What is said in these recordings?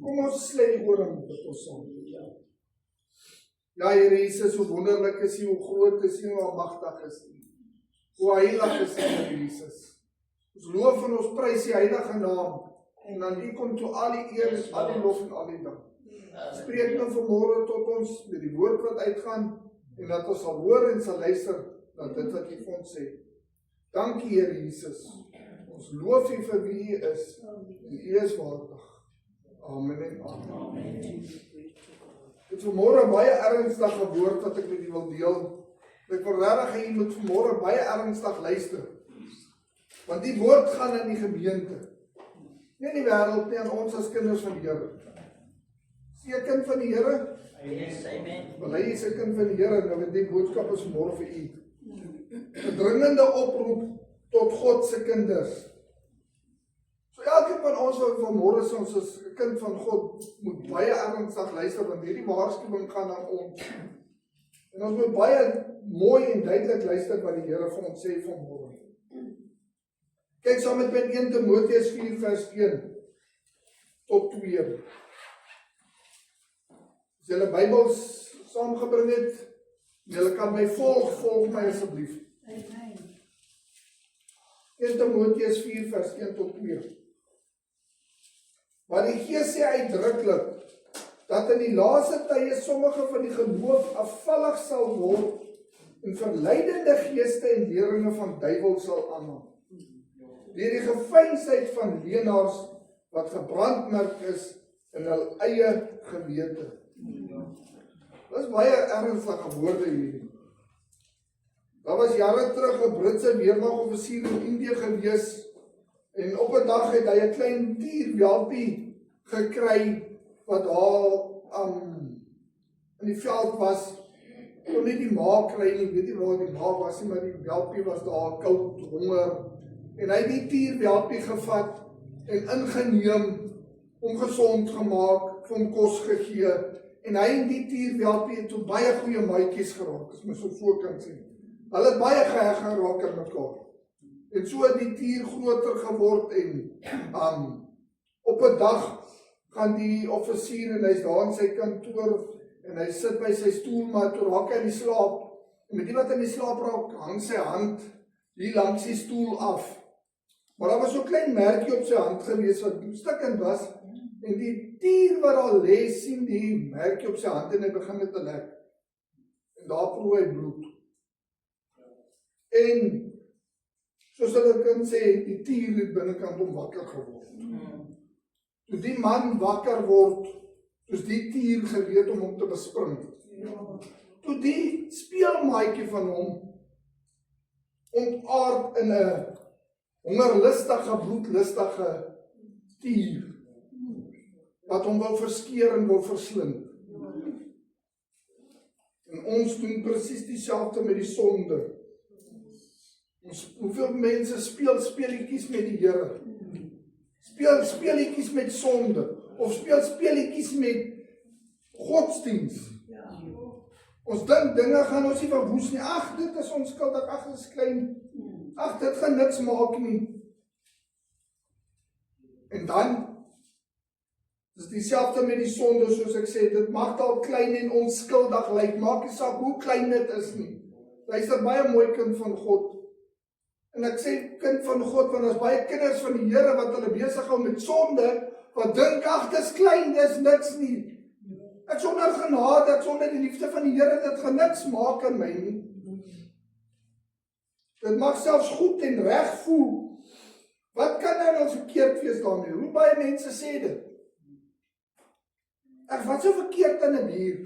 Kom ons sluit die oor en bid ons saam. Ja, Here Jesus, hoe wonderlik is U, hoe groot is U, hoe almagtig is U. Hoe heilig is U, Here Jesus. Ons loof en ons prys U heilige naam. En aan U kom toe al die eer, al die lof en al die dank. Spreek nou vanmôre tot ons met die woord wat uitgaan en dat ons sal hoor en sal luister na dit wat U vir ons sê. Dankie Here Jesus. Ons loof U vir wie U is. En U is waardig. Amen en amen. Dit is vanmôre 'n baie ernstige woord wat ek met U wil deel. Ek wil regtig hê U moet vanmôre baie ernstig luister. Want die woord gaan in die gemeente. Nie in die wêreld nie, aan ons as kinders van die Here. Is jy 'n kind van die Here? Amen. Wel, hy is 'n kind van die Here, nou met die boodskap is vanmôre vir U. 'n Dringende oproep tot God se kinders. So elkeen van ons wat vanmôre sê ons is 'n kind van God, moet baie ernstig luister, want hierdie waarskuwing gaan aan ons. En ons moet baie mooi en duidelik luister wat die Here vir ons sê vanmôre. Kyk saam met my 1 Timoteus 4 vers 1 tot 2. As julle Bybels saamgebring het, julle kan my volg my asseblief. Amen. 1 Timoteus 4 vers 1 tot 2. Maar die Gees sê uitdruklik dat in die laaste tye sommige van die geloof afvallig sal word en verleidende geeste en leringe van duiwels sal aanhang. Deur die geveinsheid van leenaars wat gebrandmerk is in hul eie gewete. Dit is baie ernstige woorde hierdie. Daar was jare terug 'n Britse weermagoffisier in Indië gewees en op 'n dag het hy 'n klein tierwelpie gekry wat daar in die veld was. Kon nie die ma kry nie, weet nie waar die ma was nie, maar die welpie was daar koud, honger. En hy het die tierwelpie gevat en ingeneem, hom gesond gemaak, vir hom kos gegee. En hy en die tierwelpie het toe baie goeie maatjies geraak, as mens so kan sê. Hulle het baie geheg geraak aan mekaar. En so het die tier groter geword en op 'n dag gaan die offisier en hy's daar in sy kantoor en hy sit by sy stoel, maar toe raak hy in die slaap. En met die wat in die slaap raak, hang sy hand hier langs die stoel af. Maar daar was so 'n klein merkie op sy hand gewees wat stikkend was. En die tier wat daar lê, sien die merkie op sy hand en hy begin dit te lek. En daar proe hy bloed. En soos hulle kan sê, die tier het binnekant hom wakker geword. Toe die man wakker word, toes die tier gereed om hom te bespring. Toe die speelmaatjie van hom ontaard in 'n hongerlustige, bloedlustige tier wat hom wil verskeer en wil verslind. En ons doen presies dieselfde met die sonde. Hoeveel mense speel speletjies met die Here? Speel speletjies met sonde of speel speletjies met godsdiens. Ons dink dinge gaan ons nie verwoes nie. Ag, dit is onskuldig, ag, dit is klein. Ag, dit gaan niks maak nie. En dan is dieselfde met die sonde, soos ek sê, dit mag dalk klein en onskuldig lyk, maak nie saak hoe klein dit is nie. Luister, baie mooi kind van God. En ek sê kind van God, want daar's baie kinders van die Here wat hulle besig hou met sonde, wat dink, ag, dis klein, dis niks nie. Ek sonder genade, ek sonder die liefde van die Here, dit gaan niks maak in my nie. Dit mag selfs goed en reg voel. Wat kan nou verkeerd wees daarmee? Hoe baie mense sê dit? Ag, wat so verkeerd in 'n bier?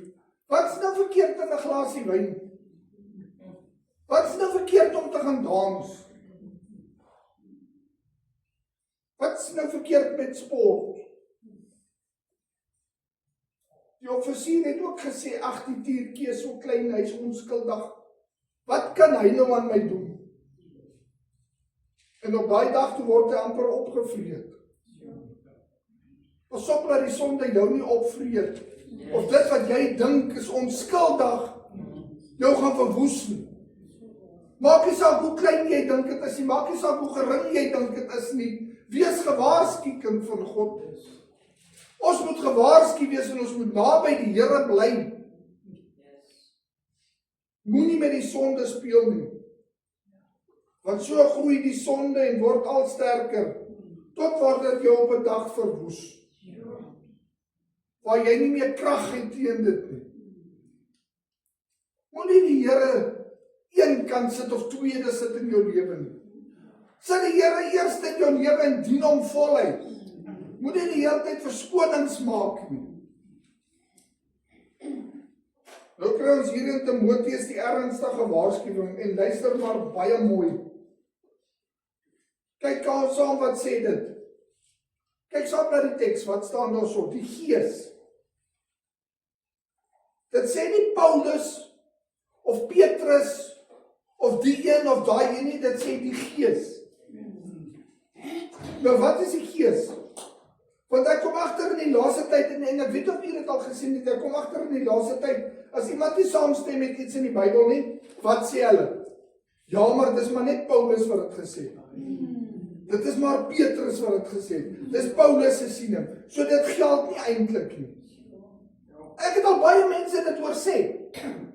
Wat's nou verkeerd in 'n glasie wyn? Wat's nou verkeerd om te gaan dans? Wat's nou verkeerd met sport? Die offisier het ook gesê, ag, die tiertjie is so klein, hy's onskuldig. Wat kan hy nou aan my doen? En op daai dag toe word hy amper opgevreet. Pas op dat die sonde jou nie opvreet. Of dit wat jy dink is onskuldig, jou gaan verwoes nie. Maak nie saak hoe klein jy dink dit is nie, maak nie saak hoe gering jy dink dit is nie. Wees gewaarsku, kind van God. Ons moet gewaarsku wees en ons moet naby die Here bly. Moenie met die sonde speel nie. Want so groei die sonde en word al sterker, tot waar dit jou op 'n dag verwoes. Waar jy nie meer krag het teen dit nie. Moenie die Here een kant sit of tweede sit in jou lewe nie. Sit die Here eerst in jou lewe en dien hom voluit. Moenie die hele tyd verskonings maak nie. Nou kry ons hier in Timoteus die ernstige waarskuwing en luister maar baie mooi. Kyk saam wat sê dit. Kyk saam na die teks, wat staan daar so? Die Gees. Dit sê nie Paulus of Petrus of die een of daai een nie, dit sê die Gees. Nou wat is die Gees? Want ek kom agter in die laaste tyd, en ek weet of jy dit al gesien het, ek kom agter in die laaste tyd, as iemand nie saamstem met iets in die Bybel nie, wat sê hulle? Ja, maar dis maar net Paulus wat het gesê. Dit is maar Petrus wat het gesê. Dis Paulus se siening. So dit geld nie eintlik nie. Ek het al baie mense dit hoor sê.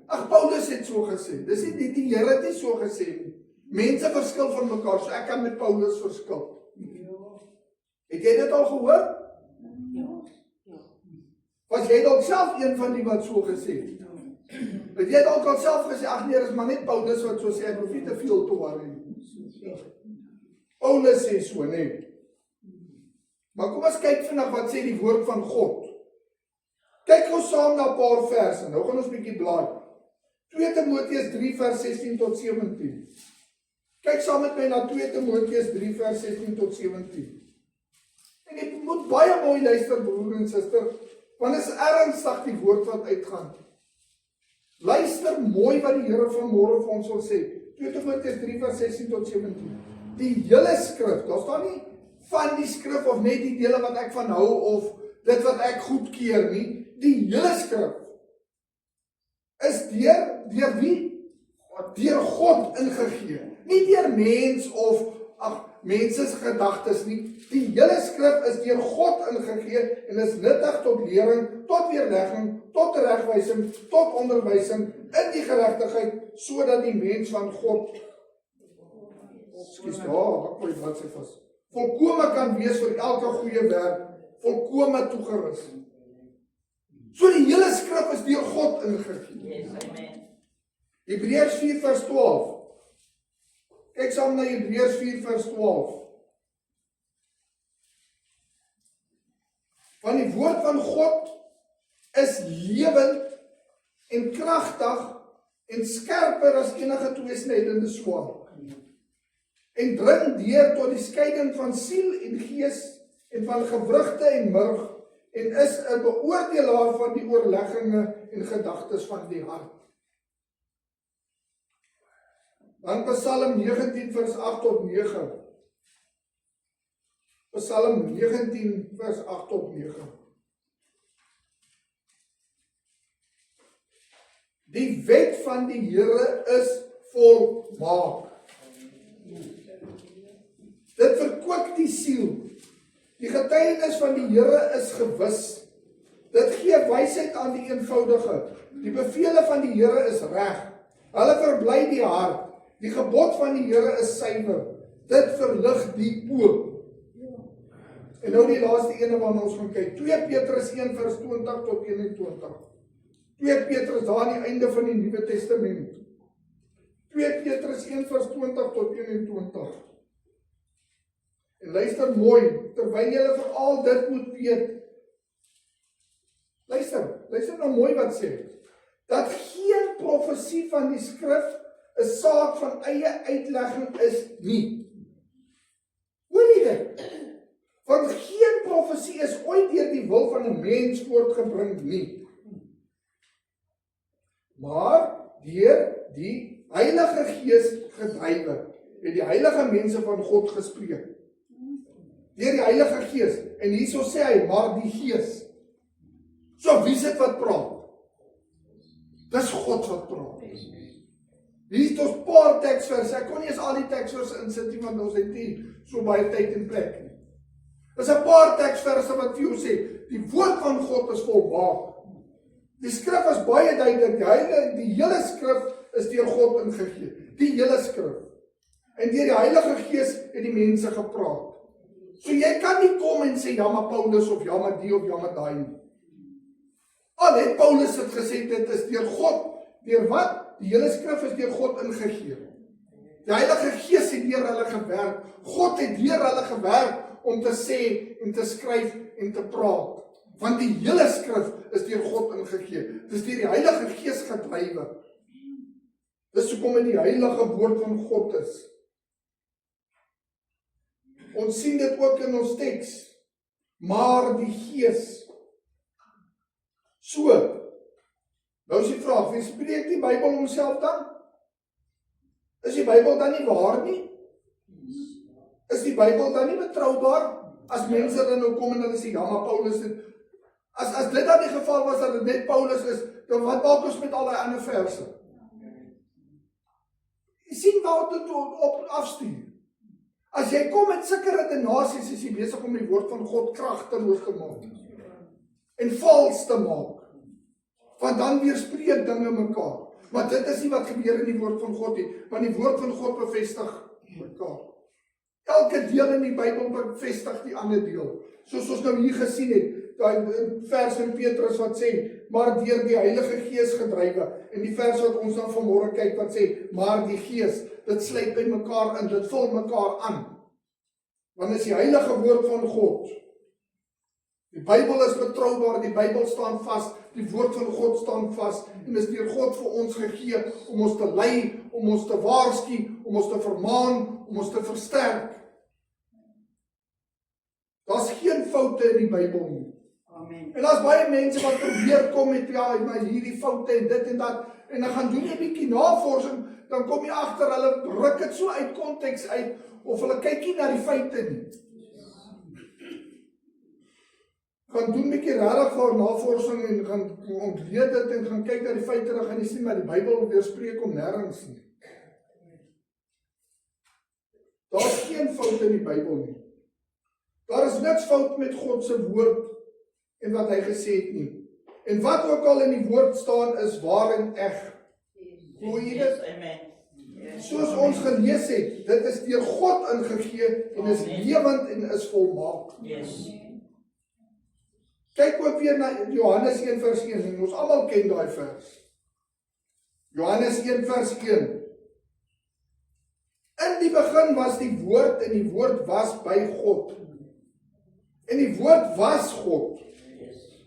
Ag, Paulus het so gesê. Dis nie die Here het nie so gesê nie. Mense verskil van mekaar, so ek kan met Paulus verskil. Het jy dit al gehoor? Was jy dalk self een van die wat so gesê het? Het jy dalk al self gesê, ag nee, dis maar net Paulus wat so sê, ek hoef nie te veel te worry nie. Paulus sê so, nee. Maar kom ons kyk vandag wat sê die woord van God. Kyk ons saam na 'n paar verse. Nou gaan ons bietjie blaai. 2 Timoteus 3 vers 16 tot 17. Kyk saam met my na 2 Timoteus 3 vers 16 tot 17. En jy moet baie mooi luister, broer en suster, want dit is ernstig die woord wat uitgaan. Luister mooi wat die Here vanmôre vir ons wil sê. 2 Timoteus 3 vers 16 tot 17. Die hele skrif, daar staan nie van die skrif of net die dele wat ek van hou of dit wat ek goedkeur nie. Die hele skrif is deur wie? Deur God ingegee. Nie deur mens of mense se gedagtes nie. Die hele skrif is deur God ingegee en is nuttig tot lering, tot weerlegging, tot regwysing, tot onderwysing in die geregtigheid, sodat die mens van God volkome kan wees vir elke goeie werk, volkome toegerus. So die hele skrif is deur God ingegee. Hebreërs 4 vers 12. Kyk saam na Hebreërs 4 vers 12. Want die woord van God is lewend en kragtig en skerper as enige tweesnydende swaard. En dring deur tot die skeiding van siel en gees en van gewrigte en murg en is 'n beoordelaar van die oorlegginge en gedagtes van die hart. Dan Psalm 19 vers 8 tot 9. Psalm 19 vers 8 tot 9. Die wet van die Here is volmaak. Dit verkoop die siel. Die getuienis van die Here is gewis. Dit gee wysheid aan die eenvoudige. Die bevele van die Here is reg. Hulle verbly die hart. Die gebod van die Here is suiwer. Dit verlig die oë. En nou die laaste ene waarna ons gaan kyk. 2 Petrus 1 vers 20 tot 21. 2 Petrus daar aan die einde van die Nuwe Testament. 2 Petrus 1 vers 20 tot 21. En luister mooi, terwyl julle veral dit moet weet. Luister nou mooi wat sê. Dat geen profesie van die skrif 'n saak van eie uitlegging is nie. Hoor jy dit? Want geen profesie is ooit deur die wil van 'n mens voortgebring nie. Maar deur die Heilige Gees gedrywe, het die heilige mense van God gespreek. Deur die Heilige Gees. En hierso sê hy, maar die Gees. So wie is dit wat praat? Dis God wat praat. Hier is ons paar teksverse. Ek kon nie eens al die teksverse insit nie, want ons het nie so baie tyd en plek nie. Dis 'n paar teksverse wat vir jou sê, die woord van God is volmaak. Die skrif is baie duidelik, die hele skrif is deur God ingegee. Die hele skrif. En deur die Heilige Gees het die mense gepraat. So jy kan nie kom en sê, ja maar Paulus, of ja maar die, of ja maar daai nie. Al het Paulus het gesê, dit is deur God, deur wat? Die hele skrif is deur God ingegee. Die Heilige Gees het deur hulle gewerk. God het deur hulle gewerk om te sê en te skryf en te praat. Want die hele skrif is deur God ingegee. Dis deur die Heilige Gees gedrywe. Dis hoekom dit die heilige woord van God is. Ons sien dit ook in ons teks. Maar die Gees. So, nou is die vraag, wie spreek die Bybel homself dan? Is die Bybel dan nie waar nie? Is die Bybel dan nie betroubaar? As mense dan nou kom en hulle sê, ja maar Paulus het, as dit dan die geval was dat dit net Paulus is, dan wat maak ons met al die ander verse? Jy sien waar dit op afstuur. As jy kom met sulke redenasies, is jy besig om die woord van God kragteloos te maak en vals te maak. Want dan weerspreek dinge mekaar. Maar dit is nie wat gebeur in die woord van God nie, want die woord van God bevestig mekaar. Elke deel in die Bybel bevestig die ander deel. Soos ons nou hier gesien het, daai vers in Petrus wat sê, maar deur die Heilige Gees gedrywe. En die vers wat ons dan vanmôre kyk wat sê, maar die Gees, dit sluit by mekaar in, dit vul mekaar aan. Want is die heilige woord van God. Die Bybel is betroubaar, die Bybel staan vas, die woord van God staan vas, en is deur God vir ons gegee, om ons te lei, om ons te waarsku, om ons te vermaan, om ons te versterk. Daar's geen foute in die Bybel nie. Amen. En daar's baie mense wat probeer kom met, ja, maar hierdie foute en dit en dat, en dan gaan doen jy 'n bietjie navorsing, dan kom jy agter, hulle ruk dit so uit konteks uit, of hulle kyk nie na die feite nie. Gaan doen 'n bietjie regtig vir navorsing en gaan ontleed dit en gaan kyk na die feite, dan gaan jy sien, maar die Bybel weerspreek hom nêrens nie. Daar's geen fout in die Bybel nie. Daar is niks fout met God se woord en wat hy gesê het nie. En wat ook al in die woord staan is waar en eg. Hoe jy dit? Soos ons gelees het, dit is deur God ingegee en is lewend en is volmaak. Kyk ook weer na Johannes 1 vers 1, en ons almal ken daai vers. Johannes 1 vers 1. In die begin was die woord en die woord was by God. En die woord was God.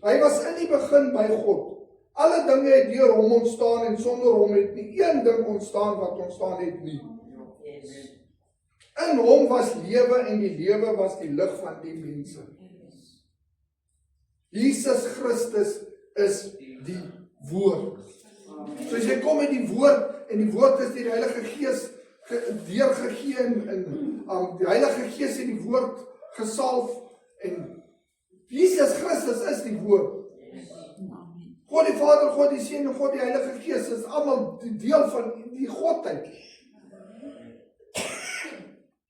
Hy was in die begin by God. Alle dinge het deur hom ontstaan en sonder hom het nie een ding ontstaan wat ontstaan het nie. In hom was lewe en die lewe was die lig van die mense. Jesus Christus is die woord. So as jy kom met die woord en die woord is die Heilige Gees deurgegee en die Heilige Gees het die woord gesalf en Jesus Christus is die woord. God die Vader, God die Seun en God die Heilige Gees is almal die deel van die Godheid.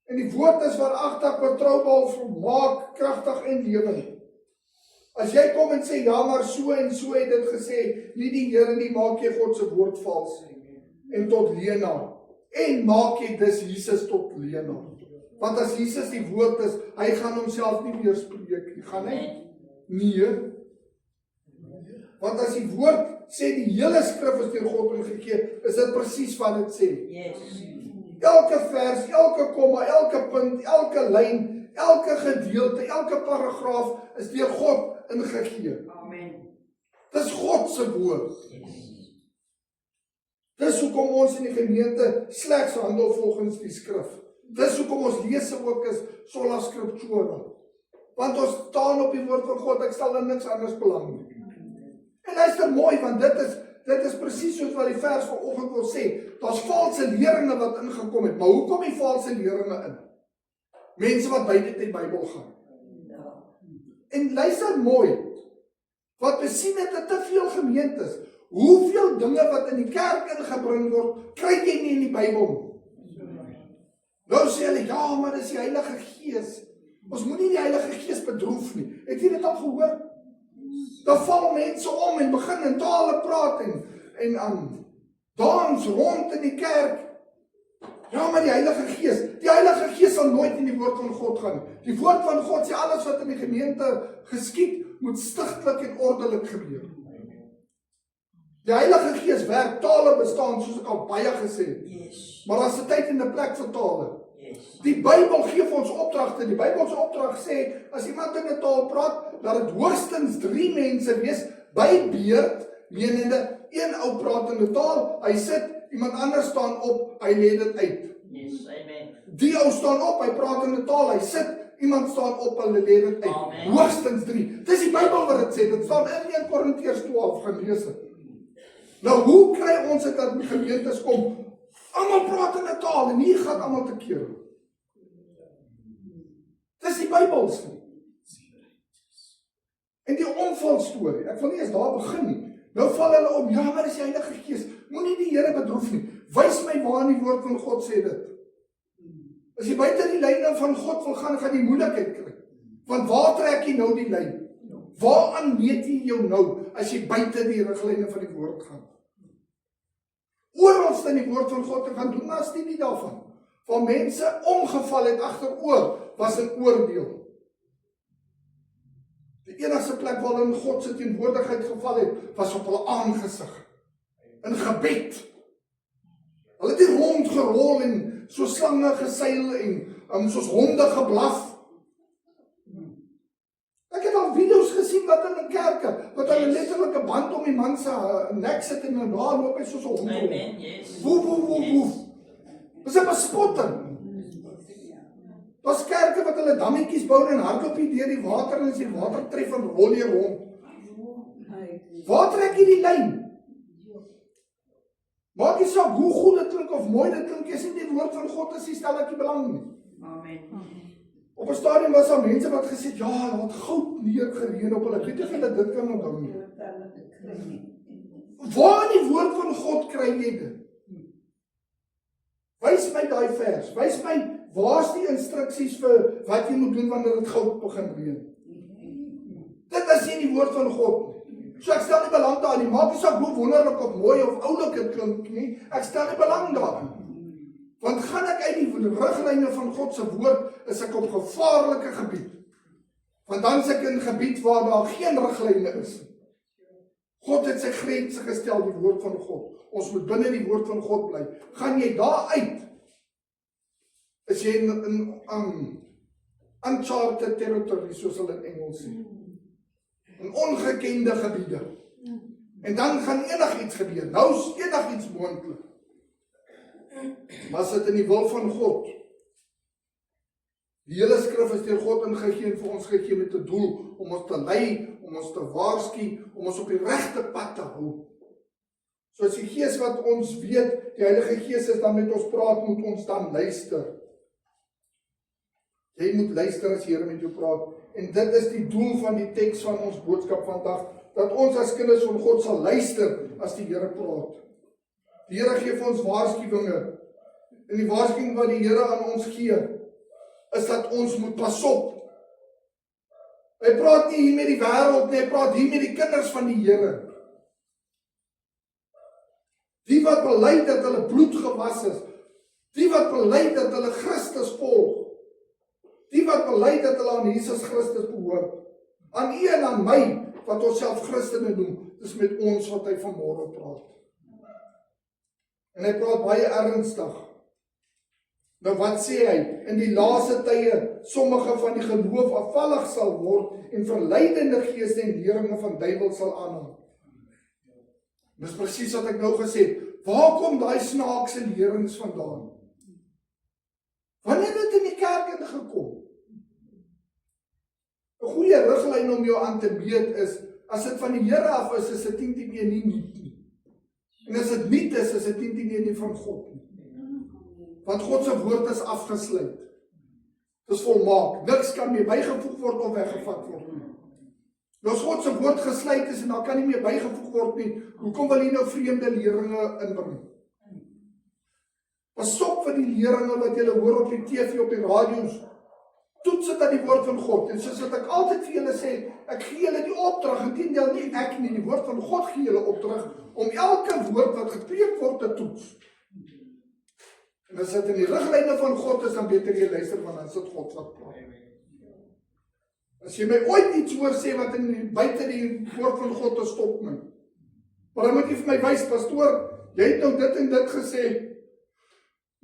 En die woord is waaragtig, betroubaar, volmaak, kragtig en lewend. As jy kom en sê, ja maar so en so het dit gesê, nie die Here nie, maak jy God se woord vals en tot leenaar. En maak jy dus Jesus tot leenaar. Want as Jesus die woord is, hy gaan homself nie weerspreek nie, gaan hy? Nee. Want as die woord sê die hele skrif is deur God ingegee, is dit presies wat dit sê. Elke vers, elke komma, elke punt, elke lyn, elke gedeelte, elke paragraaf is deur God ingegee. Amen. Dis God se woord. Dis hoekom ons in die gemeente slegs handel volgens die skrif. Dis hoekom ons lese ook is sola scriptura. Want ons staan op die woord van God, ek stel in niks anders belang nie. En luister mooi, want dit is presies soos wat die vers vanoggend wil sê. Daar's valse leringe wat ingekom het, maar hoe kom die valse leringe in? Mense wat buite die Bybel gaan. En luister mooi, wat we sien het in te veel gemeentes, hoeveel dinge wat in die kerk ingebring word, kry jy nie in die Bybel. Nou sê hulle, ja, maar dis die Heilige Gees. Ons moet nie die Heilige Gees bedroef nie. Het jy dit al gehoor? Dan val mense om en begin in tale praat en dans rond in die kerk. Ja, maar die Heilige Gees sal nooit in die woord van God gaan. Die woord van God sê alles wat in die gemeente geskied, moet stigtelik en ordelik gebeur. Die Heilige Gees werk, tale bestaan, soos ek al baie gesê het. Maar as 'n tyd en 'n plek vir tale. Die Bybel gee vir ons opdragte. Die Bybel se opdrag sê, as iemand in 'n taal praat, laat dit hoogstens 3 mense wees, by beurt, menende, een ou praat in 'n taal, hy sit, iemand anders staan op, hy lê dit uit. Die ou staan op, hy praat in 'n taal, hy sit, iemand staan op, hulle lê dit uit. Hoogstens 3. Dis die Bybel wat dit sê, dit staan in 1 Korintiërs 12 gelees het. Nou, hoe kry ons dit dat die gemeentes kom? Almal praat in 'n taal en hier gaan almal te keer. Dis die Bybels. En die omvalstorie, ek wil nie eens daar begin nie. Nou val hulle om, ja, maar dis die Heilige Gees. Moenie die Here bedroef nie. Wys my waar in die woord van God sê dit. As jy buite die lyne van God wil gaan jy moeilikheid kry. Want waar trek jy nou die lyn? Waaraan meet jy jou nou as jy buite die riglyne van die woord gaan? Oral in die woord van God te gaan doen, maar as nie daarvan. Waar mense omgeval het agteroor, was 'n oordeel. Die enigste plek waar hulle in God se teenwoordigheid geval het, was op hulle aangesig. In gebed. Hulle het nie rondgerol en so slange geseil en soos honde geblaf. Ek het al video's gesien wat in 'n kerke, wat hulle letterlik 'n band om die man se nek sit en daar loop hy soos 'n hond rond. Woef. Dis 'n bespotting. Daar's kerke wat hulle dammetjies bou en hardloop hier deur die water en as die water tref en rol jy rond. Waar trek jy die lyn? Maak nie saak hoe goed dit klink of mooi dit klink, is nie die woord van God is nie, stel ek nie belang nie. Amen. Op 'n stadium was daar mense wat gesê het, ja, daar het goud neergereën op hulle. Ek weet nie of hulle dit kan onthou nie. Waar in die woord van God kry jy dit? Wys my daai vers. Wys my, waar's die instruksies vir wat jy moet doen wanneer dit goud begin reën? Dit is nie die woord van God nie. So ek stel nie belang daarin nie. Maak nie saak hoe wonderlik of mooi of oulik dit klink nie. Ek stel nie belang daarin. Want gaan ek uit die riglyne van God se woord, is ek op gevaarlike gebied. Want dan is ek in gebied waar daar geen riglyne is. God het sy grense gestel, die woord van God. Ons moet binne die woord van God bly. Gaan jy daar uit, is jy in uncharted territory, soos hulle in Engels sê. In ongekende gebiede. En dan gaan enigiets gebeur. Nou is enigiets moontlik. Maar as dit in die wil van God. Die hele skrif is deur God ingegee en vir ons gegee met 'n doel om ons te lei, om ons te waarsku, om ons op die regte pad te hou. So as die Gees wat ons weet, die Heilige Gees is dan met ons praat, moet ons dan luister. Jy moet luister as die Here met jou praat. En dit is die doel van die teks van ons boodskap vandag, dat ons as kinders van God sal luister as die Here praat. Die Here gee vir ons waarskuwinge. En die waarskuwing wat die Here aan ons gee, is dat ons moet pas op. Hy praat nie hier met die wêreld nie, hy praat hier met die kinders van die Here. Die wat bely dat hulle bloed gewas is, die wat bely dat hulle Christus volg, die wat bely dat hulle aan Jesus Christus behoort, aan u en aan my, wat ons self Christene noem, dis met ons wat hy vanmôre praat. En hy praat baie ernstig. Nou wat sê hy? In die laaste tye, sommige van die geloof afvallig sal word en verleidende geeste en leringe van duiwels sal aanhang. Dis presies wat ek nou gesê het. Waar kom daai snaakse lerings vandaan? Wanneer het dit in die kerk ingekom? 'n Goeie riglyn om jou aan te meet is, as dit van die Here af is dit 10 nie nuut nie. En as dit nuut is dit 10 nie van God nie. Want God se woord is afgesluit. Dit is volmaak. Niks kan meer bygevoeg word of weggevat word nie. Nou as God se woord gesluit is en daar kan nie meer bygevoeg word nie, hoekom wil jy nou vreemde leringe inbring? Pas op vir die leringe wat jy hoor op die TV, op die radio's, toets dit aan die woord van God. En soos wat ek altyd vir julle sê, ek gee julle die opdrag, inteendeel nie ek nie, die woord van God gee julle opdrag, om elke woord wat gepreek word te toets. En as dit in die riglyne van God is, dan beter jy luister, want dan is dit God wat praat. As jy my ooit iets hoor sê wat buite die woord van God te stop my, maar dan moet jy vir my wys, pastoor, jy het nou dit en dit gesê,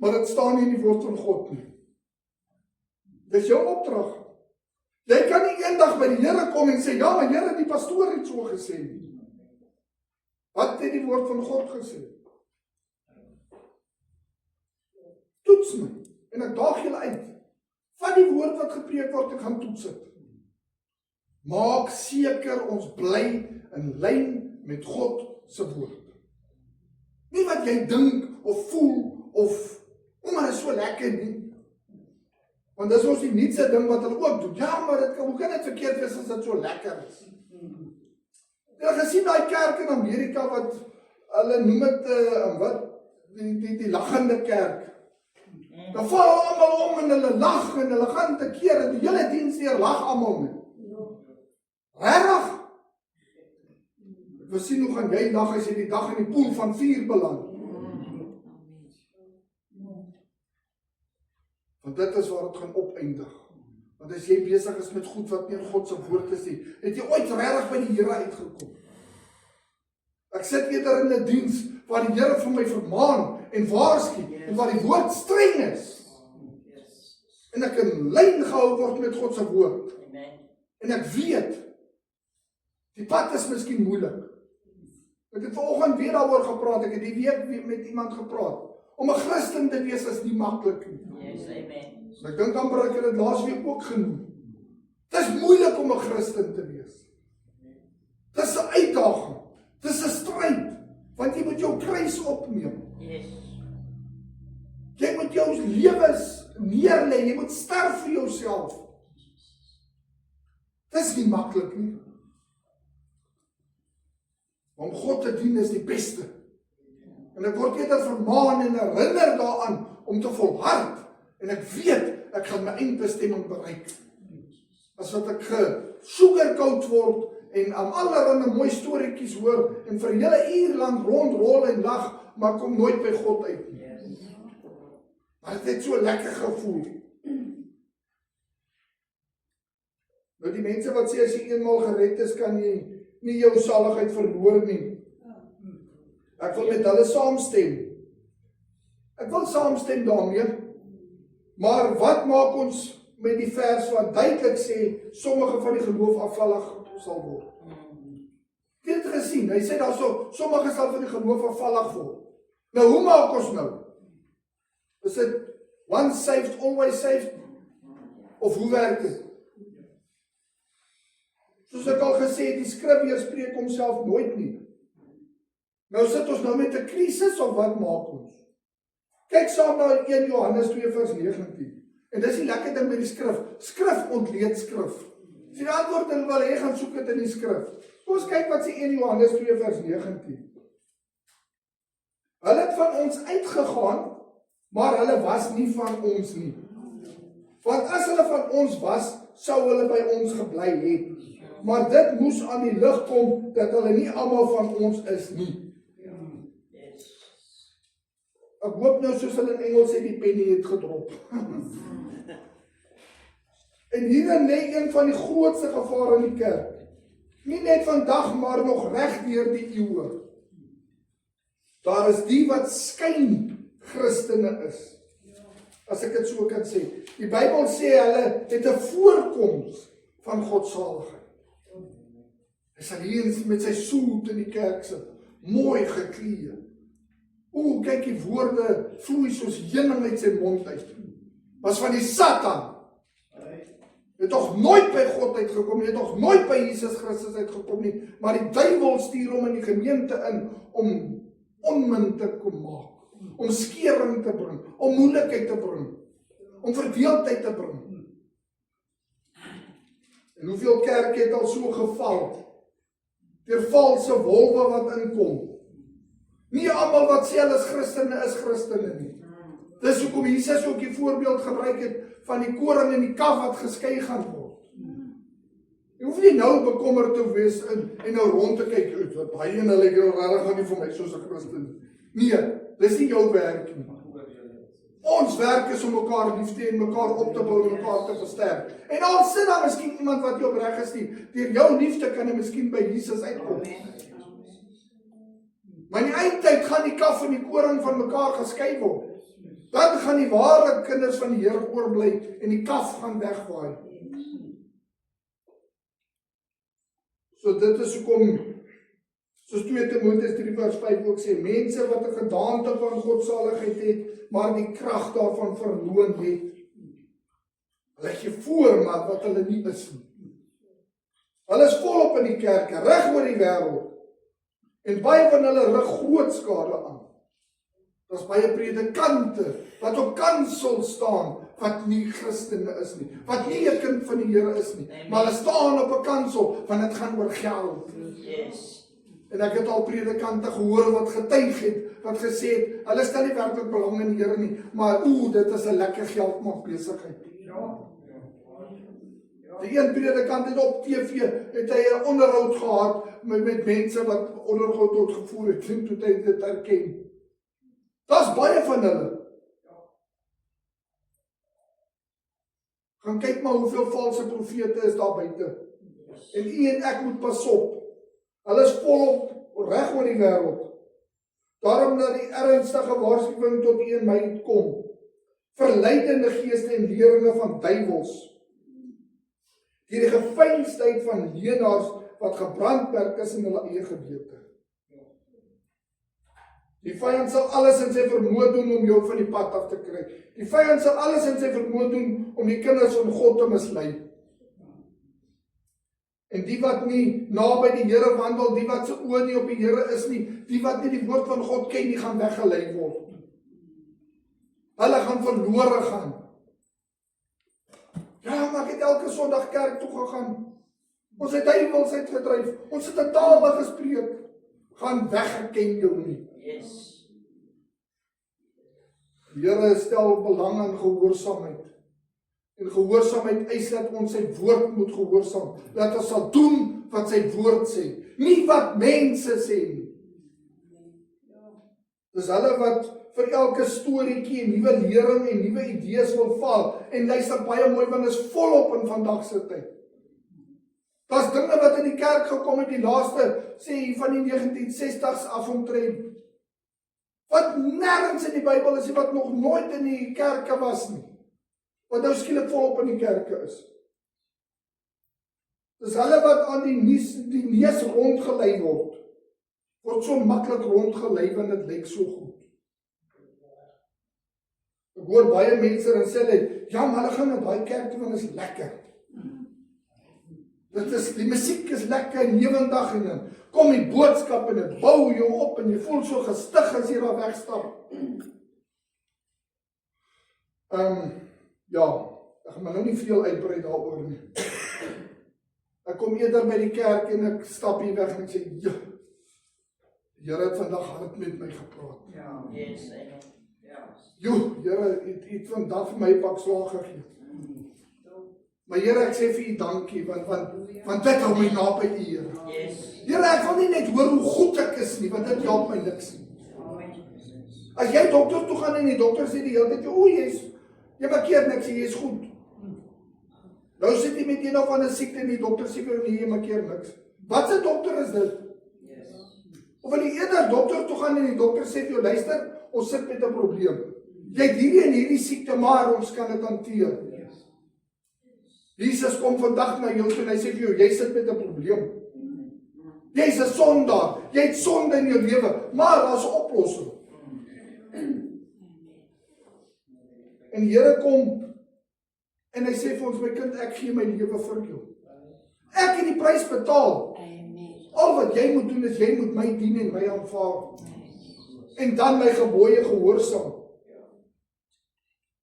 maar dit staan nie in die woord van God nie. Dis jou opdrag. Jy kan nie eendag by die Here kom en sê, ja, maar Here, die pastoor het so gesê nie. Wat het die woord van God gesê? Toets my, en ek daag julle uit, van die woord wat gepreek word, ek gaan toets het. Maak seker ons bly in lyn met God se woord. Nie wat jy dink of voel of maar is so lekker nie. Want dis ons die nuutste ding wat hulle ook doen. Ja, maar hoe kan dit verkeerd wees as dit so lekker is? Jy het gesien daai kerk in Amerika wat hulle noem dit die lachende kerk. Dan val almal om en hulle lag en hulle gaan te keer en die hele diens hier lag almal nie. Regtig? Ek wil sien hoe gaan jy lag as jy die dag in die poel van vuur beland. Want dit is waar het gaan opeindig. Want as jy besig is met goed wat nie in God se woord is nie, het jy ooit regtig by die Here uitgekom. Ek sit eerder in 'n diens waar die Here vir my vermaan en waarsku en waar die woord streng is. En ek in lyn gehou word met God se woord. En ek weet, die pad is miskien moeilik. Ek het vanoggend weer daaroor gepraat, ek het die week met iemand gepraat. Om 'n Christen te wees is nie maklik nie. Yes, amen. Ek dink amper ek het dit laasweek ook genoem. Dit is moeilik om 'n Christen te wees. Dit is 'n uitdaging. Dit is 'n stryd, want jy moet jou kruis opneem. Yes. Jy moet jou lewens neerlê, jy moet sterf vir jouself. Dit is nie maklik nie. Om God te dien is die beste. En ek word eerder vermaan en herinner daaraan om te volhard. En ek weet, ek gaan my eindbestemming bereik. As wat ek gesugarcoat word en allerhande mooi storieetjies hoor en vir 'n hele uur lank rondrol en lag, maar kom nooit by God uit nie. Maar dit het so lekker gevoel. Nou die mense wat sê as jy eenmaal gered is, kan jy nie jou saligheid verloor nie. Ek wil met hulle saamstem. Ek wil saamstem daarmee. Maar wat maak ons met die vers wat duidelik sê sommige van die geloof afvallig sal word? Jy het gesien, hy sê daar so, sommige sal van die geloof afvallig word. Nou hoe maak ons nou? Is dit once saved, always saved? Of hoe werk dit? Soos ek al gesê het, die skrif weerspreek homself nooit nie. Nou sit ons nou met 'n krisis of wat maak ons? Kyk saam na 1 Johannes 2 vers 19. En dis die lekker ding met die skrif. Skrif ontleed skrif. As jy die antwoord in wil hê, gaan soek dit in die skrif. Ons kyk wat sê 1 Johannes 2 vers 19. Hulle het van ons uitgegaan, maar hulle was nie van ons nie. Want as hulle van ons was, sou hulle by ons gebly het. Maar dit moes aan die lig kom, dat hulle nie almal van ons is nie. Ek hoop nou soos hulle in Engels sê, die penny het gedrop. En hierin lê een van die grootste gevare in die kerk. Nie net vandag, maar nog reg deur die eeue. Daar is die wat skyn Christene is. As ek dit so kan sê. Die Bybel sê hulle het 'n voorkoms van godsaligheid. Hy sal hier met sy soet in die kerk sit, mooi geklee. Kyk die woorde vloei soos heuning uit sy mond uit. Was van die Satan. Jy het nog nooit by God uitgekom, jy het nog nooit by Jesus Christus uitgekom nie, maar die duiwel stuur hom in die gemeente in om onmin te kom maak, om skeuring te bring, om moeilikheid te bring, om verdeeldheid te bring. En hoeveel kerke het al so geval? Deur valse wolwe wat inkom. Nie almal wat sê hulle is Christene nie. Dis hoekom Jesus ook die voorbeeld gebruik het van die koring en die kaf wat geskei gaan word. Jy hoef nie nou bekommerd te wees en nou rond te kyk, wat baie en hulle regtig gaan nie vir my soos 'n Christen. Nee, dis nie jou werk nie. Ons werk is om mekaar lief te hê en mekaar op te bou en mekaar te versterk. En al sit daar miskien iemand wat jy opreg is nie, deur jou liefde kan jy miskien by Jesus uitkom. Maar in die eindtyd gaan die kaf en die koring van mekaar geskei word. Dan gaan die ware kinders van die Here oorbly en die kaf gaan wegwaai. So dit is hoekom, soos 2 Timoteus 3 vers 5 ook sê, mense wat 'n gedaante van godsaligheid het, maar die krag daarvan verloon het. Hulle gee voor, maar wat hulle nie is nie. Hulle is volop in die kerke, reg oor die wêreld. En baie van hulle rig groot skade aan. Daar's baie predikante wat op kansel staan, wat nie Christene is nie, wat nie 'n kind van die Here is nie, maar hulle staan op 'n kansel, want dit gaan oor geld. Yes. En ek het al predikante gehoor wat getuig het, wat gesê het, hulle stel nie werklik belang in die Here nie, maar dit is 'n lekker geldmaak besigheid. Die een predikant het op TV, het hy 'n onderhoud gehad met mense wat onderhoud tot gevoer het, en toe hy dit herken. Daar's baie van hulle. Gaan kyk maar hoeveel valse profete is daar buite. En u en ek moet pas op. Hulle is volop reg oor die wêreld. Daarom dat die ernstige waarskuwing tot u en my kom. Verleidende geeste en leringe van duiwels. Die gefeinsheid van leenaars wat gebrandmerk is in hulle eie gewete. Die vyand sal alles in sy vermoë doen om jou van die pad af te kry. Die vyand sal alles in sy vermoë doen om die kinders van God te mislei. En die wat nie naby die Here wandel, die wat se oë nie op die Here is nie, die wat nie die woord van God ken nie, gaan weggelei word. Hulle gaan verlore gaan. Ja, maar ek het elke Sondag kerk toe gegaan. Ons het duiwels uitgedryf. Ons het 'n taal gespreek. Gaan weg, ek ken jou nie. Yes. Die Here stel belang in gehoorsaamheid. En gehoorsaamheid eis dat ons sy woord moet gehoorsaam. Dat ons sal doen wat sy woord sê. Nie wat mense sê nie. Dis hulle wat vir elke storieetjie 'n nuwe lering en nuwe idees wil val. En luister baie mooi, want is volop in vandag se tyd. Daar's dinge wat in die kerk gekom het, die laaste, sê hier van die 1960s af omtrent. Wat nêrens in die Bybel is, wat nog nooit in die kerke was nie. Wat nou skielik volop in die kerke is. Dis hulle wat aan die neus rondgelei word so maklik rondgelei, want dit lyk so goed. Ek hoor baie mense en sê hulle, ja, maar hulle gaan na daai kerk toe, want dit is lekker. Die musiek is lekker en lewendig en dan kom die boodskap en dit bou jou op en jy voel so gestig as jy daar wegstap. Ja, ek gaan maar nou nie veel uitbrei daaroor nie. Ek kom eerder by die kerk en ek stap hier weg en ek sê, ja, die Here het vandag hard met my gepraat. Ja, yes, ja. Jo, Here het vandag vir my 'n pak slaag gegee. Maar Here, ek sê vir u dankie, want dit hou my naby u, Here. Yes. Here, ek wil nie net hoor hoe goed ek is nie, want dit help my niks nie. As jy dokter toe gaan en die dokter sê die hele tyd, jy makeer niks, jy is goed. Nou sit jy met een of ander siekte en die dokter sê vir jou, nee, jy makeer niks. Wat se dokter is dit? Of wil jy eerder dokter toe gaan en die dokter sê vir jou, luister, ons sit met 'n probleem. Jy het hierdie en hierdie siekte, maar ons kan dit hanteer. Jesus kom vandag na jou toe en hy sê vir jou, jy sit met 'n probleem. Jy's 'n sondaar, jy het sonde in jou lewe, maar daar's 'n oplossing. En die Here kom en hy sê vir ons, my kind, ek gee my lewe vir jou. Ek het die prys betaal. Al wat jy moet doen is, jy moet my dien en my aanvaar. En dan my gebooie gehoorsaam.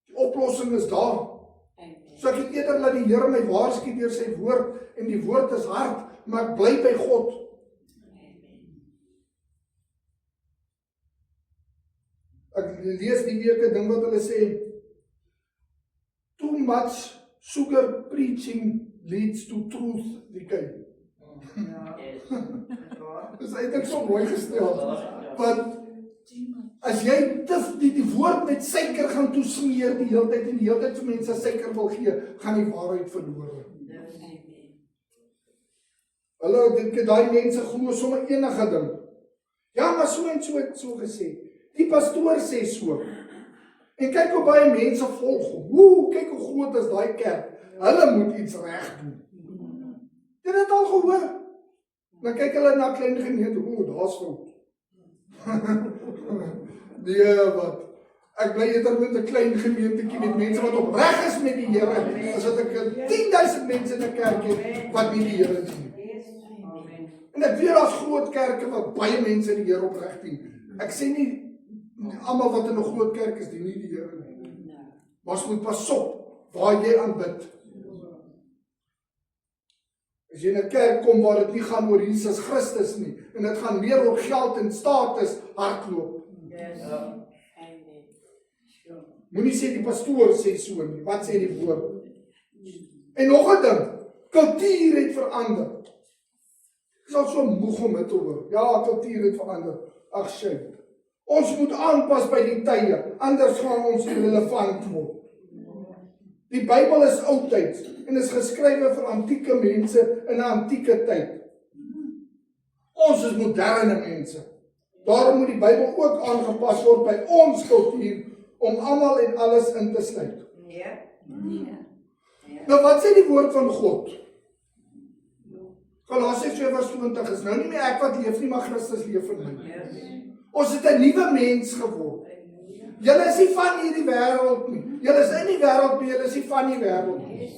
Die oplossing is daar. So ek het eerder laat die Here my waarsku deur sy woord, en die woord is hard, maar ek bly by God. Ek lees die week 'n ding wat hulle sê, toe much sugar preaching leads to truth decay. Yes. Dis eintlik so mooi gestel. Want as jy die woord met suiker gaan toesmeer die hele tyd en die hele tyd vir mense suiker wil gee, gaan die waarheid verlore. Hulle dink daai mense glo sommer enige ding. Ja, maar so en so het so gesê. Die pastoor sê so. En kyk hoe baie mense volg hom. Kyk hoe groot is daai kerk. Hulle moet iets reg doen. Jy het dit al gehoor? Dan kyk hulle na klein gemeente, daar's fout. Nee, wat? Ek bly eerder met 'n klein gemeentetjie met mense wat opreg is met die Here, as dat ek 10,000 mense in 'n kerk het wat nie die Here dien. En ek weet daar's groot kerke wat baie mense die Here opreg dien. Ek sê nie almal wat in 'n groot kerk is, dien nie die Here nie. Maar ons moet pas op waar jy aanbid. As jy in 'n kerk kom waar dit nie gaan oor Jesus Christus nie, en dit gaan meer oor geld en status, hardloop. Moenie sê die pastoor sê so nie, wat sê die woord? En nog 'n ding, kultuur het verander. Ek is al so moeg om dit te hoor. Ja, kultuur het verander. Ag shit. Ons moet aanpas by die tye, anders gaan ons irrelevant word. Die Bybel is oudtyds en is geskrywe vir antieke mense in 'n antieke tyd. Ons is moderne mense. Daarom moet die Bybel ook aangepas word by ons kultuur om almal en alles in te sluit. Nou wat sê die woord van God? Galasiërs 2:20 is nou nie meer ek wat leef nie, maar Christus leef in my. Ons het 'n nuwe mens geword. Julle is nie van hierdie wêreld nie. Julle is in die wêreld, maar julle is nie van die wêreld nie.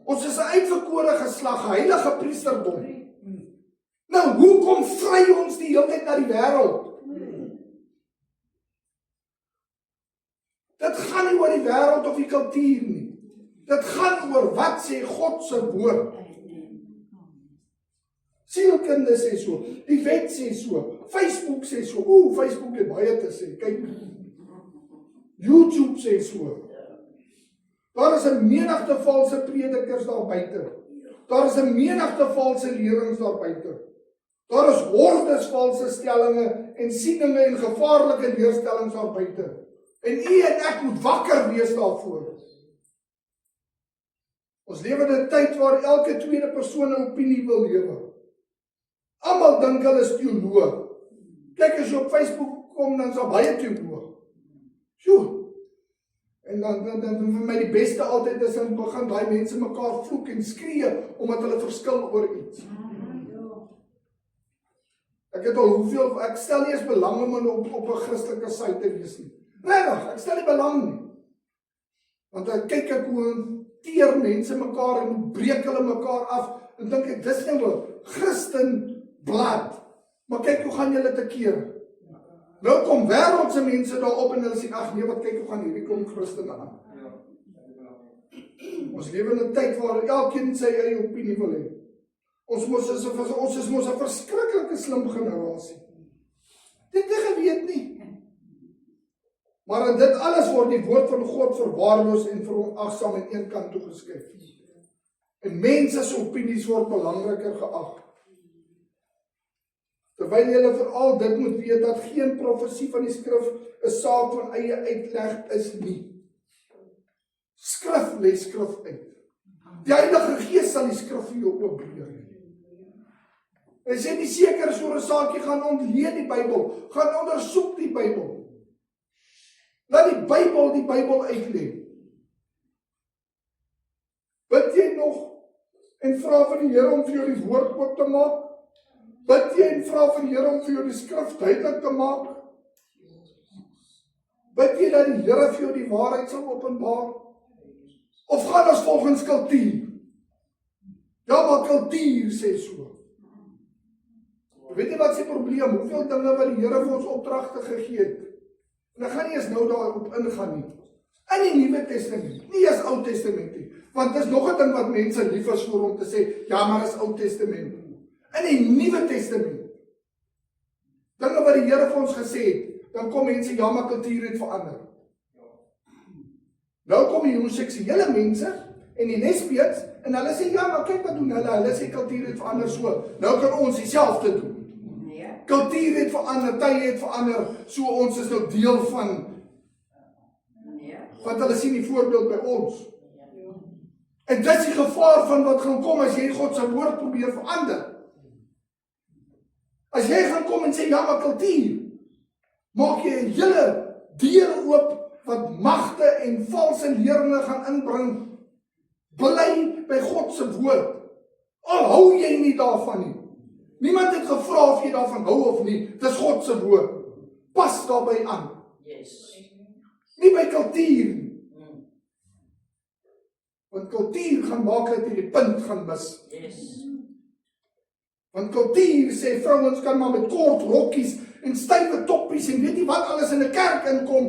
Ons is 'n uitverkore geslag, heilige priesterdom. Nou, hoekom vry ons die hele tyd na die wêreld? Dit gaan nie oor die wêreld of die kultuur nie. Dit gaan oor wat sê God se woord. Sielkunde sê so, die wet sê so, Facebook sê so, Facebook het baie te sê, kyk. YouTube sê so. Daar is 'n menigte valse predikers daar buite. Daar is 'n menigte valse lerings daar buite. Daar is hordes valse stellinge en sieninge en gevaarlike leerstellings daar buite. En u en ek moet wakker wees daarvoor. Ons lewe in 'n tyd waar elke tweede persoon 'n opinie wil lewe. Almal dink hulle is teoloog. Kyk as jy op Facebook kom, dan is daar baie teoloog. Sjoe. En dan vir my die beste altyd is dan begin daai mense mekaar vloek en skree omdat hulle verskil oor iets. Ek het al ek stel nie eens belang om op 'n Christelike site te wees nie. Regtig, ek stel nie belang nie. Want dan kyk ek hoe teer mense mekaar en hoe breek hulle mekaar af en dink ek dis nou 'n Christen blad. Maar kyk hoe gaan julle te keer. Nou kom wêreldse mense daarop en hulle sê ag nee, wat kyk hoe gaan hierdie kom Christene aan. Ons lewe in 'n tyd waar elkeen sy eie opinie wil hê. Ons is mos 'n verskriklike slim generasie. Dit nie geweet nie. Maar in dit alles word die woord van God verwaarloos en veronagsaam aan een kant toegeskuif. En mense se opinies word belangriker geag. Terwyl jy veral dit moet weet dat geen profesie van die skrif 'n saak van eie uitleg is nie. Skrif lê skrif uit. Die Heilige Gees sal die skrif vir jou oopbreek. As jy nie seker is oor 'n saakie, gaan ontleed die Bybel, gaan ondersoek die Bybel. Laat die Bybel uitlê. Bid jy nog en vra van die Here om vir jou die woord oop te maak? Bid jy en vra van die Here om vir jou die skrif duidelik te maak? Bid jy dat die Here vir jou die waarheid sal openbaar? Of gaan ons volgens kultuur? Ja, maar kultuur sê so. Weet jy wat is die probleem? Hoeveel dinge wat die Here vir ons opdragte gegee het? En ek gaan nie eens nou daarop ingaan nie. In die Nuwe Testament, nie eens Ou Testament nie. Want dis nog 'n ding wat mense lief is vir om te sê, ja, maar is Ou Testament. In die Nuwe Testament, dinge wat die Here vir ons gesê het, dan kom mense, ja, maar kultuur het verander. Nou kom die homoseksuele mense en die lesbians en hulle sê, ja, maar kyk wat doen hulle, hulle sê kultuur het verander so, nou kan ons dieselfde doen. Kultuur het verander, tye het verander, so ons is nou deel van, want hulle sien die voorbeeld by ons. En dit is die gevaar van wat gaan kom as jy God se woord probeer verander. As jy gaan kom en sê, ja, maar kultuur, maak jy 'n hele deur oop wat magte en valse leringe gaan inbring. Bly by God se woord. Al hou jy nie daarvan nie. Niemand het gevra of jy daarvan hou of nie. Dis God se woord. Pas daarbey aan. Nie by kultuur nie. Want kultuur gaan maak dat jy die punt gaan mis. Want kultuur sê vrouens kan maar met kort rokkies en stywe toppies en weet nie wat alles in 'n kerk inkom.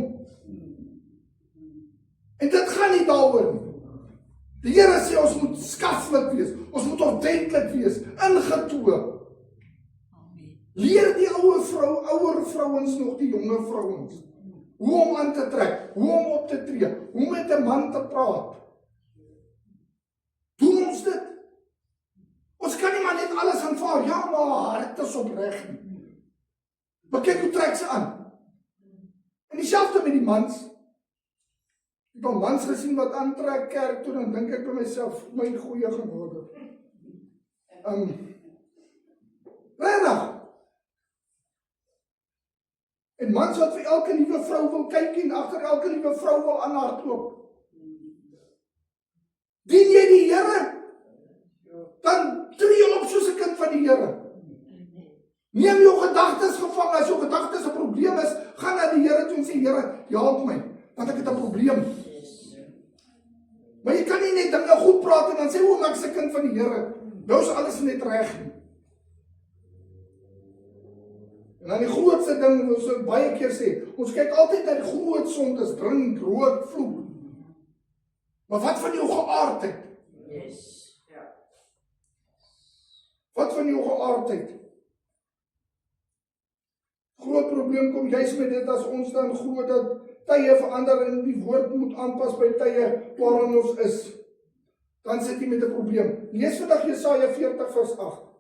En dit gaan nie daaroor nie. Die Here sê ons moet skaflik wees, ons moet ordentlik wees, ingetoe. Leer die ouer vrouens nog die jonger vrouens. Hoe om aan te trek, hoe om op te tree, hoe met 'n man te praat. Doen ons dit? Ons kan nie maar net alles aanvaar, ja, maar haar hart is opreg nie. Maar kyk hoe trek sy aan. En dieselfde met die mans. Ek het al mans gesien wat aantrek kerk toe, dan dink ek by myself, my goeie genade. Regtig. En mans wat vir elke nuwe vrou wil kyk en agter elke nuwe vrou wil aanhardloop. Dien jy die Here? Dan tree jy op soos 'n kind van die Here. Neem jou gedagtes gevang, as jou gedagtes 'n probleem is, gaan na die Here toe en sê, Here, help my, want ek het 'n probleem. Maar jy kan nie net dinge goed praat en dan sê, o, maar ek is 'n kind van die Here. Nou is alles net reg nie. En dan die grootste ding, wat ons baie keer sê, ons kyk altyd na die groot sondes, drink, rook, vloek. Maar wat van jou geaardheid? Wat van jou geaardheid? Groot probleem kom juist met dit as ons dan glo dat tye verander en die woord moet aanpas by tye waarin ons is. Dan sit jy met 'n probleem. Lees vandag Jesaja 40 vers 8.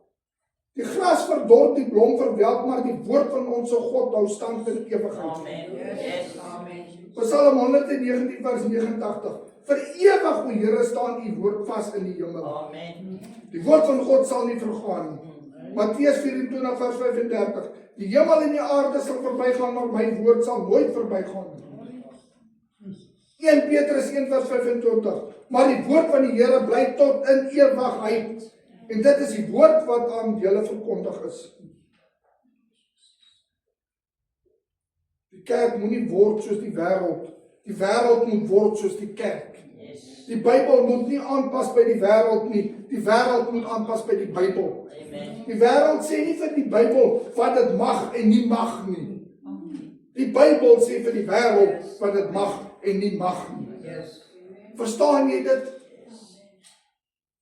Die gras verdor, die blom verwelk, maar die woord van ons God hou stand in ewigheid. Amen. Psalm 119 vers 89. Vir ewig, o Here, staan u woord vas in die hemel. Amen. Die woord van God sal nie vergaan nie. Matteus 24 vers 35. Die hemel en die aarde sal verbygaan, maar my woord sal nooit verbygaan nie. 1 Petrus 1 vers 25. Maar die woord van die Here bly tot in ewigheid. En dit is die woord wat aan julle verkondig is. Die kerk moenie word soos die wêreld. Die wêreld moet word soos die kerk. Die Bybel moet nie aanpas by die wêreld nie. Die wêreld moet aanpas by die Bybel. Die wêreld sê nie vir die Bybel wat dit mag en nie mag nie. Die Bybel sê vir die wêreld wat dit mag en nie mag nie. Verstaan jy dit?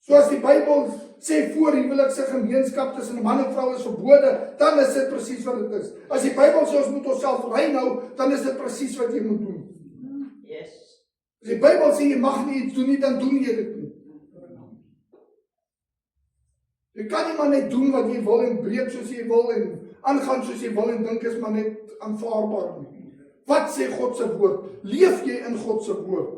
Soos die Bybel sê voor huwelikse gemeenskap tussen 'n man en vrou is verbode, dan is dit presies wat dit is. As die Bybel sê ons moet onsself rein hou, dan is dit presies wat jy moet doen. As die Bybel sê jy mag nie iets doen nie, dan doen jy dit nie. Jy kan nie maar net doen wat jy wil en breek soos jy wil en aangaan soos jy wil en dink is maar net aanvaarbaar nie. Wat sê God se woord? Leef jy in God se woord?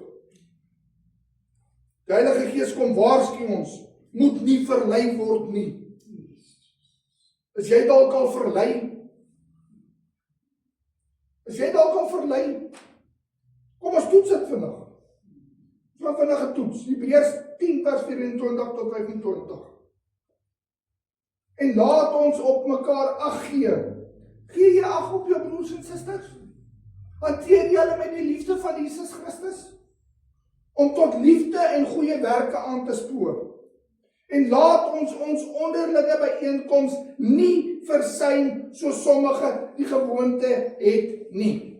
Die Heilige Gees kom waarsku ons, moet nie verlei word nie. Is jy dalk al verlei? Is jy dalk al verlei? Kom ons toets dit vandag. Ons vandag getoets. Hebreërs 10 vers 24 tot 25. En laat ons op mekaar ag gee. Gee jy ag op jou broers en susters? Hanteer jy hulle met die liefde van Jesus Christus? Om tot liefde en goeie werke aan te spoor. En laat ons onderlinge byeenkoms nie versuim, so sommige die gewoonte het nie.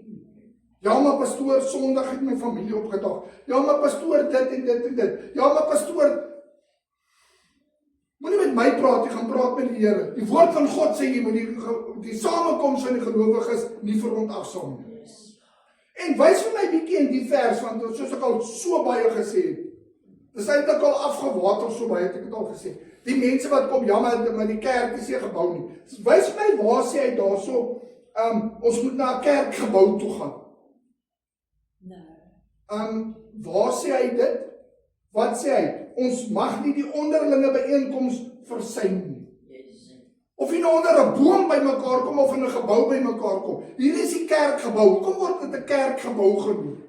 Ja, maar pastoor, Sondag het my familie opgedag. Ja, maar pastoor, dit en dit en dit. Ja, maar pastoor, moenie met my praat, jy gaan praat met die Here. Die woord van God sê jy moet die samekoms van die gelowiges nie verontagsaam nie. En wys vir my bietjie in die vers, want soos ek al so baie gesê het, dis eintlik al afgewater so baie, het ek het al gesê. Die mense wat kom, ja, maar die kerk is nie gebou nie. Wys my waar sê hy daarso, ons moet na 'n kerkgebou toe gaan. Waar sê hy dit? Wat sê hy? Ons mag nie die onderlinge byeenkoms versuim nie. Of jy nou onder 'n boom by mekaar kom of in 'n gebou by mekaar kom. Hier is die kerkgebou. Kom word dit 'n kerkgebou genoem.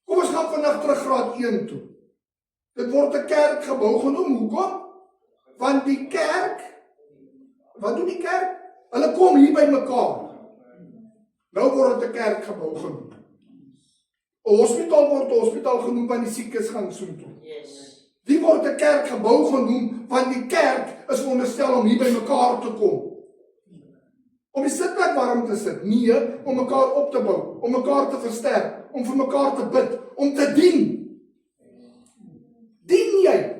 Kom ons gaan vandag terug graad 1 toe. Dit word 'n kerkgebou genoem. Hoekom? Want die kerk, wat doen die kerk? Hulle kom hier by mekaar. Nou word dit 'n kerkgebou genoem. 'n Hospitaal word 'n hospitaal genoem want die siekes gaan soontoe. Die word 'n kerkgebou genoem want die kerk is veronderstel om hier by mekaar te kom. Om die sitplek warm te sit, nee, om mekaar op te bou, om mekaar te versterk, om vir mekaar te bid, om te dien. Dien jy?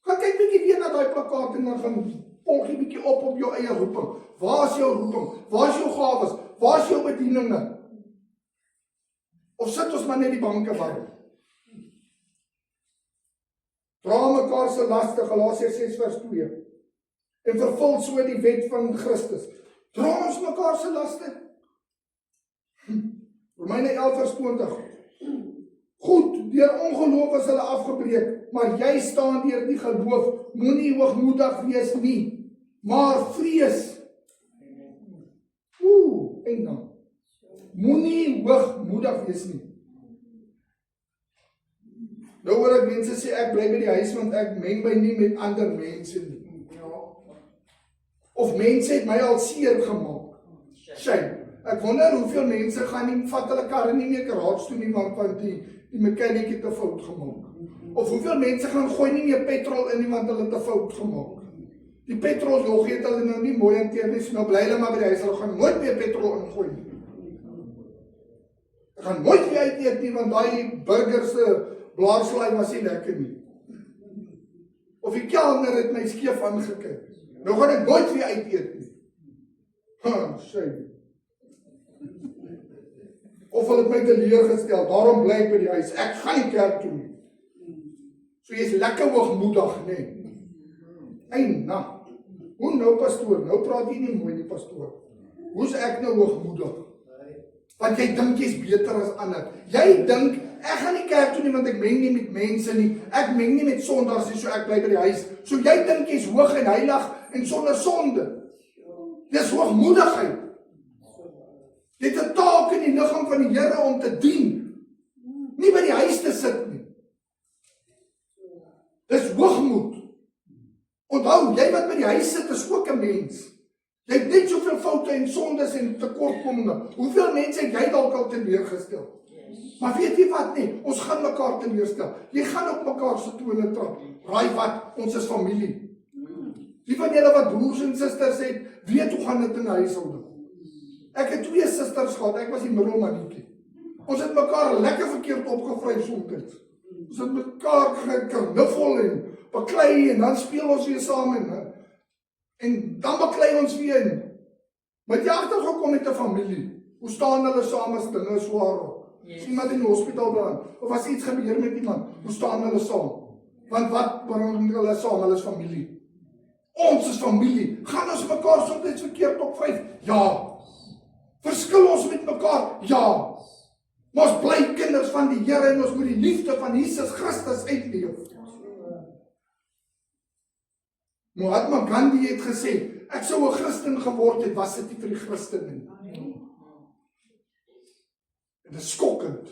Gaan kyk bietjie weer na daai plakkaat en dan gaan volg jy bietjie op jou eie roeping. Waar is jou roeping? Waar is jou gawes? Waar is jou bedieninge? Of sit ons maar net die banke warm? Dra mekaar se laste, Galasiërs 6 vers 2. En vervul so die wet van Christus. Dra ons mekaar se laste? Romeine 11 vers 20. Goed, deur ongeloof is hulle afgebreek, maar jy staan deur die geloof. Moenie hoogmoedig wees nie, maar vrees. En dan. Moenie hoogmoedig wees nie. Nou hoor ek mense sê, ek bly by die huis, want ek meng my nie met ander mense nie. Of mense het my al seer gemaak. Shame. Ek wonder hoeveel mense gaan nie, vat hulle karre nie meer garage toe nie, want die mechanic het 'n fout gemaak. Of hoeveel mense gaan gooi nie meer petrol in nie, want hulle het 'n fout gemaak. Die petroljoggie het hulle nou nie mooi hanteer nie, so nou bly hulle maar by die huis, hulle gaan nooit meer petrol ingooi nie. Ek gaan nooit weer uit eet nie, want daai burger se blaarslaai was nie lekker nie. Of die kelner het my skeef aangekyk. Nou gaan ek nooit weer uit eet nie. Shame. Of hulle het my teleurgestel, daarom bly ek by die huis. Ek gaan nie kerk toe nie. So jy is lekker hoogmoedig, nee. Eina. Hoe nou pastoor? Nou praat jy nie mooi nie, pastoor. Hoe's ek nou hoogmoedig? Want jy dink jy's beter as ander. Jy dink, ek gaan nie kerk toe nie, want ek meng nie met mense nie. Ek meng nie met sondaars nie, so ek bly by die huis. So jy dink jy's hoog en heilig en sonder sonde. Dis hoogmoedigheid. Jy het 'n taak in die liggaam van die Here om te dien. Nie by die huis te sit nie. Dis hoogmoed. Onthou, jy wat by die huis sit is ook 'n mens. Jy het net soveel foute en sondes en tekortkominge. Hoeveel mense het jy dalk al teleurgestel? Maar weet jy wat nie? Ons gaan mekaar teleurstel. Jy gaan op mekaar se tone trap. Raai wat? Ons is familie. Die van julle wat broers en susters het, weet hoe gaan dit in 'n huishouding. Ek het 2 susters gehad, ek was die middelmannetjie. Ons het mekaar lekker verkeerd opgevryf soms. Ons het mekaar geknuffel en beklei en dan speel ons weer saam en dan beklei ons weer. Maar jy agtergekom met 'n familie. Hoe staan hulle saam as dinge swaar raak? Is iemand in die hospitaal beland? Of as iets gebeur met iemand? Hoe staan hulle saam? Want wat bring hulle saam? Hulle is familie. Ons is familie. Gaan ons mekaar soms verkeerd opvryf? Ja. Verskil ons met mekaar? Ja. Maar ons bly kinders van die Here en ons moet die liefde van Jesus Christus uitleef. Mahatma Gandhi het gesê, ek sou 'n Christen geword het, was dit nie vir die Christene nie. En dit is skokkend.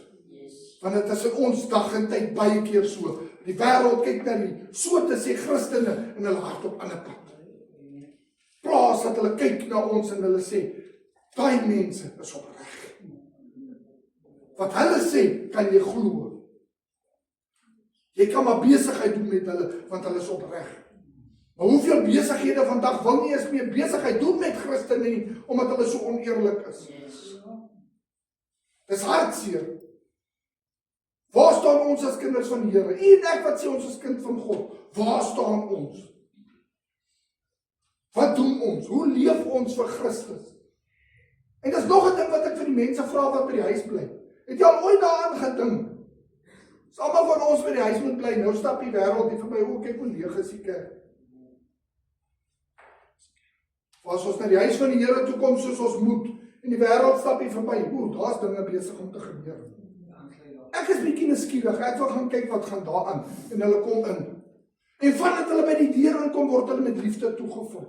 Want dit is in ons dag en tyd baie keer so. Die wêreld kyk na die so te sê Christene en hulle hart op ander pad. Plaas dat hulle kyk na ons en hulle sê, daai mense is opreg. Wat hulle sê, kan jy glo. Jy kan maar besigheid doen met hulle, want hulle is opreg. Maar hoeveel besighede vandag wil nie eens meer besigheid doen met Christene nie, omdat hulle so oneerlik is. Dis hartseer. Waar staan ons as kinders van die Here? U en ek wat sê ons is kind van God. Waar staan ons? Wat doen ons? Hoe leef ons vir Christus? En dis nog 'n ding wat ek vir die mense vra wat by die huis bly. Het jy al ooit daaraan gedink? As almal van ons by die huis moet bly, nou stap die wêreld hier verby, o, kyk hoe leeg is die kerk. As ons na die huis van die Here toe kom soos ons moet, en die wêreld stap hier verby, o, daar's dinge besig om te gebeur. Ek is bietjie nuuskierig, ek wil gaan kyk wat gaan daar aan, en hulle kom in. En vandat hulle by die deur inkom, word hulle met liefde toegevoer.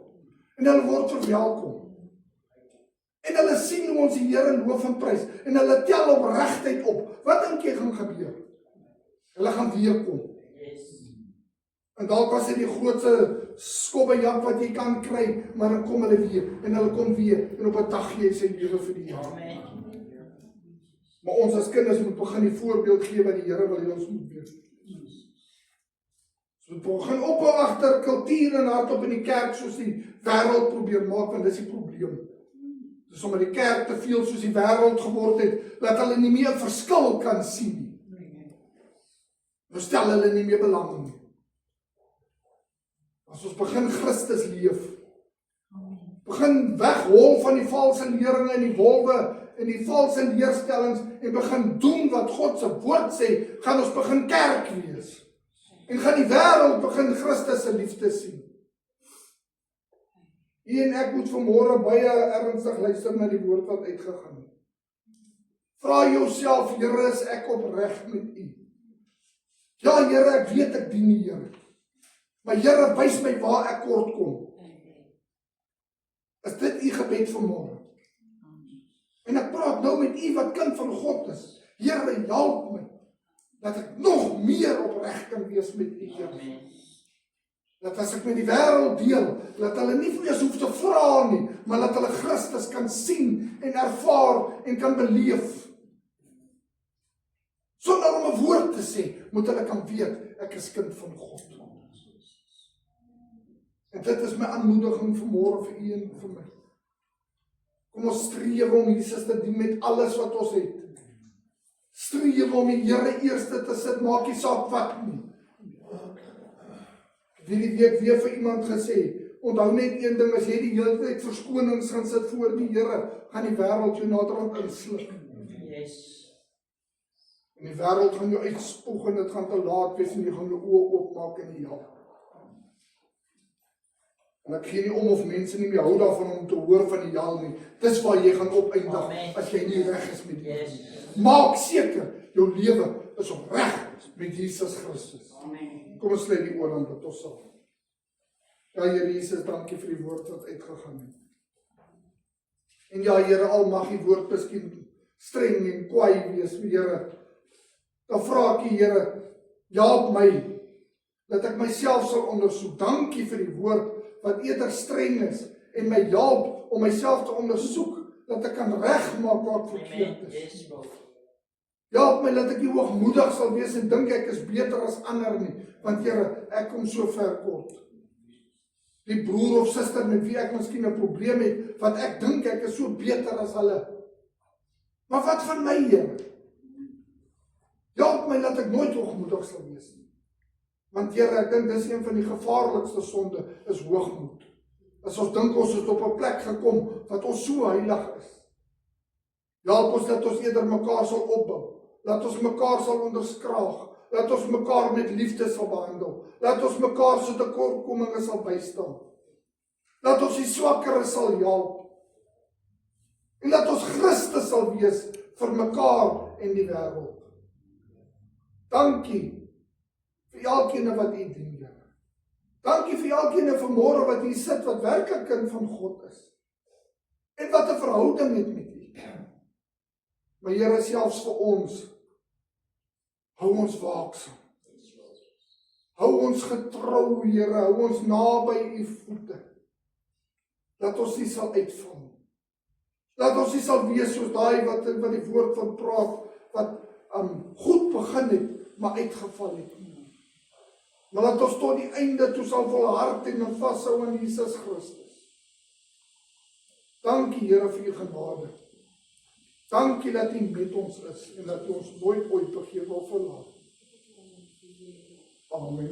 En hulle word verwelkom. En hulle sien hoe ons die Here loof en prys, en hulle tel opregtheid op. Wat dink jy gaan gebeur? Hulle gaan weer kom. En dalk was dit die grootste skobbejak wat jy kan kry, maar dan kom hulle weer, en hulle kom weer, en op 'n dag gee hy sy lewe vir die Here. Maar ons as kinders moet begin die voorbeeld gee wat die Here wil hê ons moet wees. Ons moet begin ophou agter kultuur en hardop in die kerk soos die wêreld probeer maak, want dis die probleem. Dis omdat die kerk te veel soos die wêreld geword het, dat hulle nie meer 'n verskil kan sien nie. Nou stel hulle nie meer belang nie. As ons begin Christus leef, begin weghol van die valse leringe en die wolwe en die valse leerstellings en begin doen wat God se woord sê, gaan ons begin kerk wees. En gaan die wêreld begin Christus se liefde sien. U en ek moet vanmôre baie ernstig luister na die woord wat uitgegaan het. Vra jouself, Here, is ek opreg met U? Ja, Here, ek weet ek dien die Here. Maar Here, wys my waar ek kort kom. Is dit U gebed vanmôre? En ek praat nou met U wat kind van God is. Here, help my, dat ek nog meer opreg kan wees met U, Here. Dat as ek met die wêreld deel, dat hulle nie eers hoef te vra nie, maar dat hulle Christus kan sien en ervaar en kan beleef. Sonder om 'n woord te sê, moet hulle kan weet, ek is kind van God. En dit is my aanmoediging vanmôre vir u en vir my. Kom ons streef om Jesus te dien met alles wat ons het. Streef om die Here eerste te sit, maak nie saak wat nie. Ek het hierdie week weer vir iemand gesê, onthou net een ding, as jy die hele tyd verskonings gaan sit voor die Here, gaan die wêreld jou naderhand insluk. En die wêreld gaan jou uitspoeg en dit gaan te laat wees en jy gaan jou oë oopmaak in die hel. En ek gee nie om of mense nie meer hou daarvan om te hoor van die hel nie. Dis waar jy gaan opeindig as jy nie reg is met die Here. Maak seker, jou lewe is opreg met Jesus Christus. Amen. Kom ons sluit die oor aan wat ons sal. Ja, Here Jesus, dankie vir die woord wat uitgegaan het. En ja, Here, al mag die woord miskien streng en kwaai wees, Here, dan vra ek U, Here, help my, dat ek myself sal ondersoek. Dankie vir die woord wat eerder streng is, en my help om myself te ondersoek, dat ek kan regmaak waar ek verkeerd is. Help my dat ek nie hoogmoedig sal wees en dink ek is beter as ander nie, want Here, ek kom so ver kort. Die broer of suster met wie ek miskien 'n probleem het, wat ek dink ek is so beter as hulle. Maar wat van my, Here? Help my dat ek nooit hoogmoedig sal wees nie. Want Here, ek dink dis een van die gevaarlikste sonde, is hoogmoed. As ons dink ons het op 'n plek gekom, wat ons so heilig is. Help ons dat ons eerder mekaar sal opbou, dat ons mekaar sal onderskraag, dat ons mekaar met liefde sal behandel, dat ons mekaar se tekortkominge sal bystaan, dat ons die swakkeres sal help, en dat ons Christus sal wees vir mekaar en die wêreld. Dankie vir elkeen wat U dien, Here. Dankie vir elkeen vanmôre wat hier sit, wat werklik kind van God is, en wat 'n verhouding het met U. Maar Here, selfs vir ons, hou ons waaksaam. Hou ons getrou, Here, hou ons naby U voete. Dat ons nie sal uitval. Dat ons nie sal wees soos daai wat die woord van praat, wat goed begin het, maar uitgeval het. Maar dat ons tot die einde toe sal volhard en vashou aan Jesus Christus. Dankie, Here, vir U genade. Dankie dat U met ons is en dat U ons nooit ooit vergeet of verlaat. Amen.